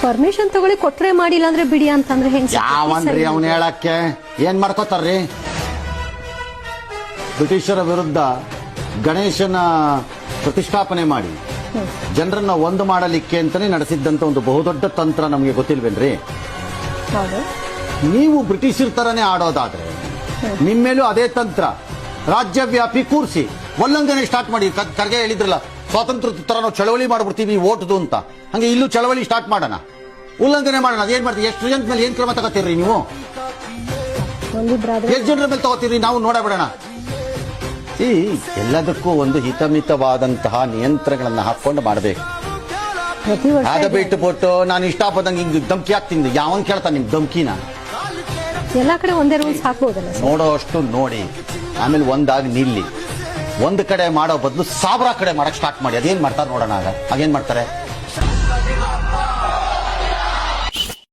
Permission ತಗೊಳ್ಳಿ ಕೊಟ್ರೆ ಮಾಡಿಲ್ಲ ಅಂದ್ರೆ ಬಿಡಿ ಅಂತಂದ್ರೆ ಹೆಂಗ್ ಯಾವನ್ರಿ ಅವನ್ ಹೇಳಕ್ಕೆ ಏನ್ ಮಾಡ್ಕೋತಾರ್ರಿ? ಬ್ರಿಟಿಷರ ವಿರುದ್ಧ ಗಣೇಶನ ಪ್ರತಿಷ್ಠಾಪನೆ ಮಾಡಿ ಜನರನ್ನ ಒಂದು ಮಾಡಲಿಕ್ಕೆ ಅಂತಾನೆ ನಡೆಸಿದ್ದಂತ ಒಂದು ಬಹುದೊಡ್ಡ ತಂತ್ರ ನಮಗೆ ಗೊತ್ತಿಲ್ವೇನ್ರಿ? ಹೌದು. ನೀವು ಬ್ರಿಟಿಷರ ತರನೇ ಆಡೋದಾದ್ರೆ ನಿಮ್ಮೇಲೂ ಅದೇ ತಂತ್ರ ರಾಜ್ಯವ್ಯಾಪಿ ಕೂರಿಸಿ ಉಲ್ಲಂಘನೆ ಸ್ಟಾರ್ಟ್ ಮಾಡಿ. ಖರ್ಗೆ ಹೇಳಿದ್ರಲ್ಲ, ಸ್ವಾತಂತ್ರ್ಯ ತರ ನಾವು ಚಳವಳಿ ಮಾಡ್ಬಿಡ್ತೀವಿ ಓಟ್ದು ಅಂತ. ಹಂಗೆ ಇಲ್ಲೂ ಚಳವಳಿ ಸ್ಟಾರ್ಟ್ ಮಾಡೋಣ, ಉಲ್ಲಂಘನೆ ಮಾಡೋಣ. ಅದೇನ್ ಮಾಡ್ತೀವಿ? ಎಷ್ಟು ಜನದ ಮೇಲೆ ಏನ್ ಕ್ರಮ ತಗೋತೀರಿ ನೀವು? ಎಷ್ಟು ಜನರ ಮೇಲೆ ತಗೋತೀರಿ? ನಾವು ನೋಡಬಿಡೋಣ. ಈ ಎಲ್ಲದಕ್ಕೂ ಒಂದು ಹಿತಮಿತವಾದಂತಹ ನಿಯಂತ್ರಣಗಳನ್ನ ಹಾಕೊಂಡು ಮಾಡಬೇಕು. ಅದ ಬಿಟ್ಟುಬಿಟ್ಟು ನಾನು ಇಷ್ಟಪಟ್ಟಂಗೆ ಹಿಂಗ್ ಧಮ್ಕಿ ಹಾಕ್ತೀನಿ. ಯಾವನ್ ಕೇಳ್ತಾನೆ ನಿಮ್ ಧಮ್ಕಿನ? ಎಲ್ಲಾ ಕಡೆ ಒಂದೇ ರೂಲ್ಸ್ ಹಾಕ್ಬೋದಲ್ಲ? ನೋಡೋ ಅಷ್ಟು ನೋಡಿ, ಆಮೇಲೆ ಒಂದಾಗಿ ನಿಲ್ಲಿ. ಒಂದ್ ಕಡೆ ಮಾಡೋ ಬದಲು 1000 ಕಡೆ ಮಾಡಕ್ ಸ್ಟಾರ್ಟ್ ಮಾಡಿ. ಅದೇನ್ ಮಾಡ್ತಾರೆ ನೋಡೋಣ. ಆಗೇನ್ ಮಾಡ್ತಾರೆ?